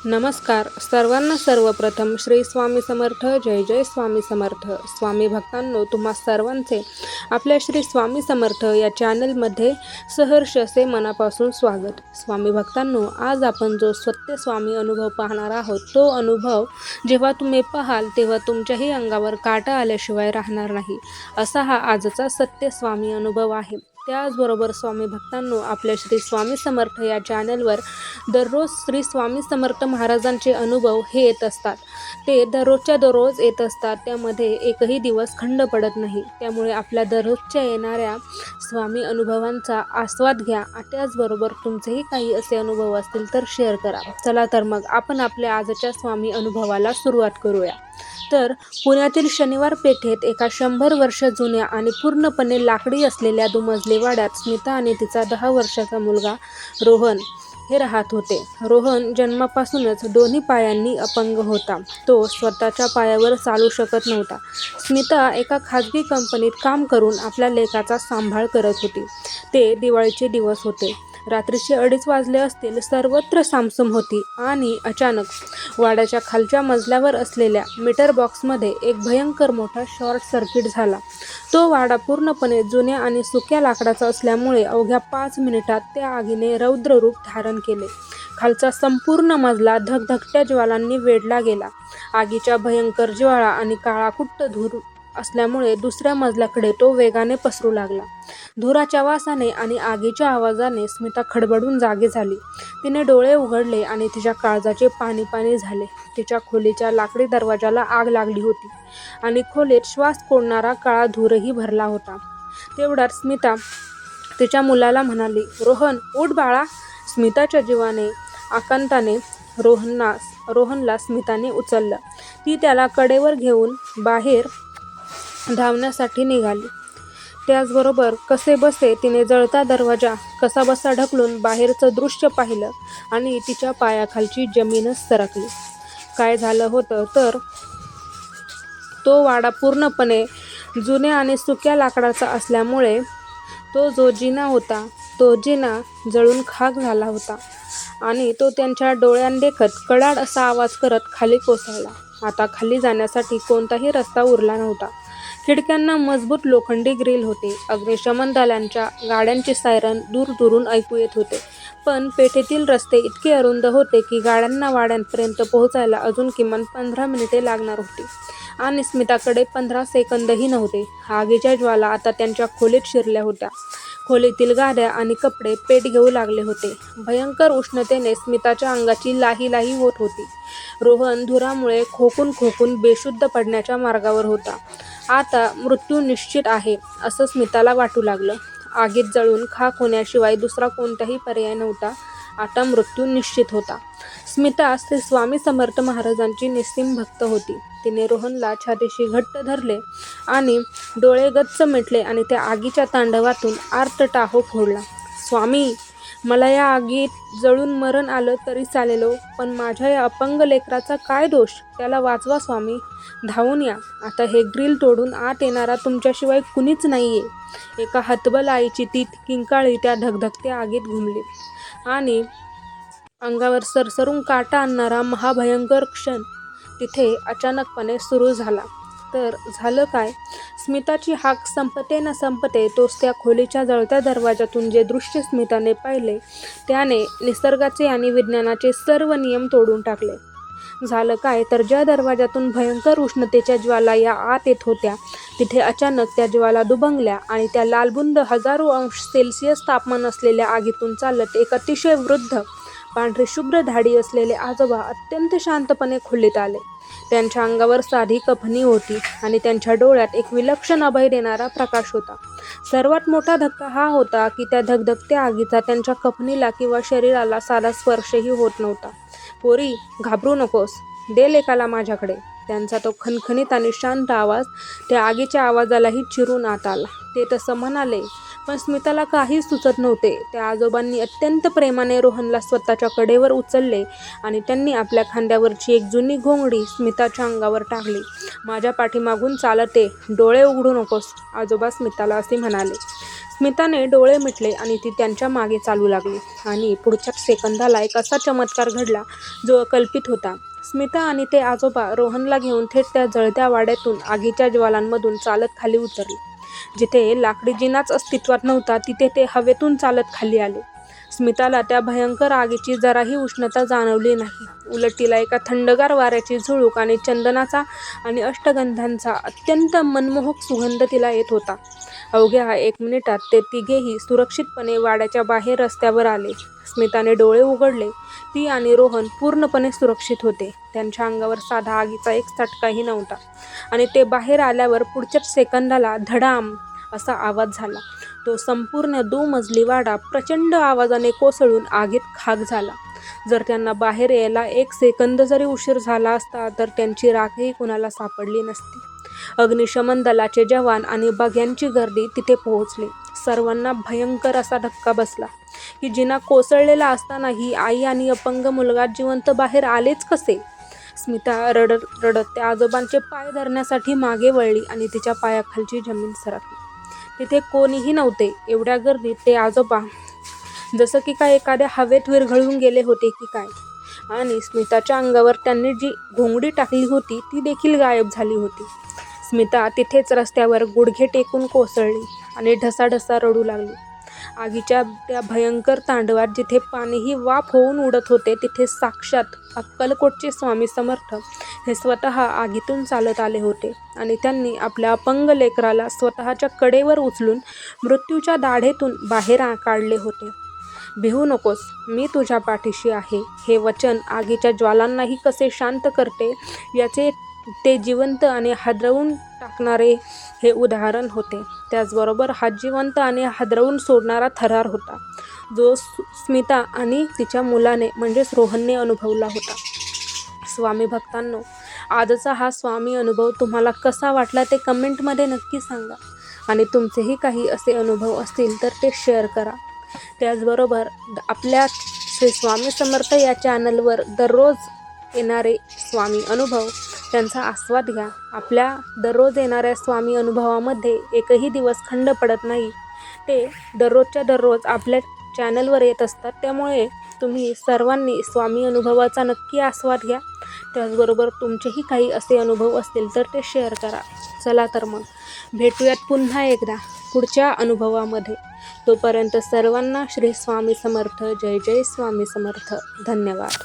नमस्कार सर्वांना. सर्वप्रथम श्री स्वामी समर्थ. जय जय स्वामी समर्थ. स्वामी भक्तांनो, तुम्हा सर्वांचे आपल्या श्री स्वामी समर्थ या चॅनलमध्ये सहर्ष असे मनापासून स्वागत. स्वामी भक्तांनो, आज आपण जो सत्य स्वामी अनुभव पाहणार आहोत, तो अनुभव जेव्हा तुम्ही पाहाल तेव्हा तुमच्याही अंगावर काटा आल्याशिवाय राहणार नाही, असा हा आजचा सत्य स्वामी अनुभव आहे. त्याचबरोबर स्वामी भक्तांनो, आपल्या श्री स्वामी समर्थ या चॅनलवर दररोज श्री स्वामी समर्थ महाराजांचे अनुभव हे येत असतात. ते दररोजच्या दररोज येत असतात. त्यामध्ये एकही दिवस खंड पडत नाही. त्यामुळे आपल्या दररोजच्या येणाऱ्या स्वामी अनुभवांचा आस्वाद घ्या. त्याचबरोबर तुमचेही काही असे अनुभव असतील तर शेअर करा. चला तर मग आपण आपल्या आजच्या स्वामी अनुभवाला सुरुवात करूया. तर पुण्यातील शनिवार पेठेत एका 100 वर्ष जुन्या आणि पूर्णपणे लाकडी असलेल्या दुमजली वाड्यात स्मिता आणि तिचा 10 वर्षाचा मुलगा रोहन हे राहत होते. रोहन जन्मापासूनच दोन्ही पायांनी अपंग होता. तो स्वतःच्या पायावर चालू शकत नव्हता. स्मिता एका खाजगी कंपनीत काम करून आपल्या लेकाचा सांभाळ करत होती. ते दिवाळीचे दिवस होते. रात्रीचे 2:30 वाजले असतील. सर्वत्र सामसूम होती आणि अचानक वाड्याच्या खालच्या मजल्यावर असलेल्या मीटर बॉक्समध्ये एक भयंकर मोठा शॉर्ट सर्किट झाला. तो वाडा पूर्णपणे जुन्या आणि सुक्या लाकडाचा असल्यामुळे अवघ्या 5 मिनिटात त्या आगीने रौद्र रूप धारण केले. खालचा संपूर्ण मजला धगधगत्या ज्वालांनी वेढला गेला. आगीच्या भयंकर ज्वाळा आणि काळाकुट्ट धूर असल्यामुळे दुसऱ्या मजल्याकडे तो वेगाने पसरू लागला. धुराच्या वासाने आणि आगीच्या आवाजाने स्मिता खडबडून जागी झाली. तिने डोळे उघडले आणि तिच्या काळजाचे पाणी पाणी झाले. तिच्या खोलीच्या लाकडी दरवाजाला आग लागली होती आणि खोलीत श्वास कोंडणारा काळा धूरही भरला होता. तेवढ्यात स्मिता तिच्या मुलाला म्हणाली, "रोहन, उठ बाळा." स्मिताच्या जीवाने आकांताने रोहनला स्मिताने उचललं. ती त्याला कडेवर घेऊन बाहेर धावण्यासाठी निघाली. त्याचबरोबर कसेबसे तिने जळता दरवाजा कसाबसा ढकलून बाहेरचं दृश्य पाहिलं आणि तिच्या पायाखालची जमीनच सरकली. काय झालं होतं तर तो वाडा पूर्णपणे जुन्या आणि सुक्या लाकडाचा असल्यामुळे तो जो जिना होता, तो जिना जळून खाक झाला होता आणि तो त्यांच्या डोळ्यांदेखत कडाड असा आवाज करत खाली कोसळला. आता खाली जाण्यासाठी कोणताही रस्ता उरला नव्हता. खिडक्यांना मजबूत लोखंडी ग्रिल होते. अग्निशमन दलांच्या गाड्यांचे सायरन दूर दूरून ऐकू येत होते. पण पेठेतील रस्ते इतके अरुंद होते की गाड्यांना वाड्यांपर्यंत पोहोचायला अजून किमान 15 मिनिटे लागणार होती आणि स्मिताकडे 15 सेकंदही नव्हते. आगीच्या ज्वाला आता त्यांच्या खोलीत शिरल्या होत्या. खोलीतील गाद्या आणि कपडे पेट घेऊ लागले होते. भयंकर उष्णतेने स्मिताच्या अंगाची लाही लाही होत होती. रोहन धुरामुळे खोकून खोकून बेशुद्ध पडण्याच्या मार्गावर होता. आता मृत्यू निश्चित आहे असं स्मिताला वाटू लागलं. आगीत जळून खाक होण्याशिवाय दुसरा कोणताही पर्याय नव्हता. आता मृत्यू निश्चित होता. स्मिता श्री स्वामी समर्थ महाराजांची निस्सीम भक्त होती. तिने रोहनला छातीशी घट्ट धरले आणि डोळे गच्च मिटले आणि त्या आगीच्या तांडवातून आर्त टाहो फोडला. "स्वामी, मला या आगीत जळून मरण आलं तरी चालेल, पण माझ्या या अपंग लेकराचा काय दोष? त्याला वाचवा स्वामी. धावून या. आता हे ग्रिल तोडून आत येणारा तुमच्याशिवाय कुणीच नाहीये." एका हतबल आईची ती किंकाळी त्या धगधगत्या आगीत घुमली आणि अंगावर सरसरून काटा आणणारा महाभयंकर क्षण तिथे अचानकपणे सुरू झाला. तर झालं काय? स्मिताची हाक संपते न संपते तोच त्या खोलीच्या जळत्या दरवाजातून जे दृश्य स्मिताने पाहिले त्याने निसर्गाचे आणि विज्ञानाचे सर्व नियम तोडून टाकले. झालं काय तर ज्या दरवाजातून भयंकर उष्णतेच्या ज्वाला या आत येत होत्या, तिथे अचानक त्या ज्वाला दुभंगल्या आणि त्या लालबुंद 1000 अंश सेल्सिअस तापमान असलेल्या आगीतून चालत एक अतिशय वृद्ध, पांढरी शुभ्र दाढी असलेले आजोबा अत्यंत शांतपणे खोलीत आले. त्यांच्या अंगावर साधी कफनी होती आणि त्यांच्या डोळ्यात एक विलक्षण अभय देणारा प्रकाश होता. सर्वात मोठा धक्का हा होता की त्या धगधगत्या आगीचा त्यांच्या कफनीला किंवा शरीराला साधा स्पर्शही होत नव्हता. "पोरी, घाबरू नकोस. दे लेकाला माझ्याकडे." त्यांचा तो खणखणीत आणि शांत आवाज त्या आगीच्या आवाजालाही चिरून आत आला. ते तसं म्हणाले, पण स्मिताला काही सुचत नव्हते. त्या आजोबांनी अत्यंत प्रेमाने रोहनला स्वतःच्या कडेवर उचलले आणि त्यांनी आपल्या खांद्यावरची एक जुनी घोंगडी स्मिताच्या अंगावर टाकली. माझ्या पाठीमागून चालत ये, डोळे उघडू नकोस, आजोबा स्मिताला असे म्हणाले. स्मिताने डोळे मिटले आणि ती त्यांच्या मागे चालू लागली आणि पुढच्याच सेकंदाला एक असा चमत्कार घडला जो अकल्पित होता. स्मिता आणि ते आजोबा रोहनला घेऊन थेट त्या जळत्या वाड्यातून आगीच्या ज्वालांमधून चालत खाली उतरले. जिथे लाकडी जिनाच अस्तित्वात नव्हता तिथे ते हवेतून चालत खाली आले. स्मिताला त्या भयंकर आगीची जराही उष्णता जाणवली नाही. उलट तिला एका थंडगार वाऱ्याची झुळूक आणि चंदनाचा आणि अष्टगंधांचा अत्यंत मनमोहक सुगंध तिला येत होता. अवघ्या 1 मिनिटात ते तिघेही सुरक्षितपणे वाड्याच्या बाहेर रस्त्यावर आले. स्मिताने डोळे उघडले. ती आणि रोहन पूर्णपणे सुरक्षित होते. त्यांच्या अंगावर साधा आगीचा एक चटकाही नव्हता आणि ते बाहेर आल्यावर पुढच्याच सेकंदाला धडाम असा आवाज झाला. तो संपूर्ण 2 मजली वाडा प्रचंड आवाजाने कोसळून आगीत खाक झाला. जर त्यांना बाहेर यायला 1 सेकंद जरी उशीर झाला असता तर त्यांची राखही कुणाला सापडली नसती. अग्निशमन दलाचे जवान आणि बघ्यांची गर्दी तिथे पोहोचली. सर्वांना भयंकर असा धक्का बसला की जिना कोसळलेला असतानाही आई आणि अपंग मुलगा जिवंत बाहेर आलेच कसे. स्मिता रडत रडत त्या आजोबांचे पाय धरण्यासाठी मागे वळली आणि तिच्या पायाखालची जमीन सरकली. तिथे कोणीही नव्हते. एवढ्या गर्दीत ते आजोबा जसं की काय एखाद्या हवेत विरघळून गेले होते की काय. आणि स्मिताच्या अंगावर त्यांनी जी घोंगडी टाकली होती ती देखील गायब झाली होती. स्मिता तिथेच रस्त्यावर गुडघे टेकून कोसळली आणि ढसाढसा रडू लागली. आगीच्या त्या भयंकर तांडवात जिथे पाणीही वाफ होऊन उडत होते तिथे साक्षात अक्कलकोटचे स्वामी समर्थ हे स्वतः आगीतून चालत आले होते आणि त्यांनी आपल्या अपंग लेकराला स्वतःच्या कडेवर उचलून मृत्यूच्या दाढेतून बाहेर काढले होते. भिवू नकोस, मी तुझ्या पाठीशी आहे. हे वचन आगीच्या ज्वालांनाही कसे शांत करते याचे ते जिवंत आणि हादरवून टाकणारे हे उदाहरण होते. त्याचबरोबर हा जिवंत आणि हादरवून सोडणारा थरार होता जो स्मिता आणि तिच्या मुलाने म्हणजेच रोहनने अनुभवला होता. स्वामी भक्तांनो, आजचा हा स्वामी अनुभव तुम्हाला कसा वाटला ते कमेंटमध्ये नक्की सांगा आणि तुमचेही काही असे अनुभव असतील तर ते शेअर करा. त्याचबरोबर आपल्या श्री स्वामी समर्थ या चॅनलवर दररोज येणारे स्वामी अनुभव त्यांचा आस्वाद घ्या. आपल्या दररोज येणाऱ्या स्वामी अनुभवामध्ये एकही दिवस खंड पडत नाही. ते दररोजच्या दररोज आपल्या चॅनलवर येत असतात. त्यामुळे तुम्ही सर्वांनी स्वामी अनुभवाचा नक्की आस्वाद घ्या. त्याचबरोबर तुमचेही काही असे अनुभव असतील तर ते शेअर करा. चला तर मग भेटूयात पुन्हा एकदा पुढच्या अनुभवामध्ये. तोपर्यंत सर्वांना श्री स्वामी समर्थ. जय जय स्वामी समर्थ. धन्यवाद.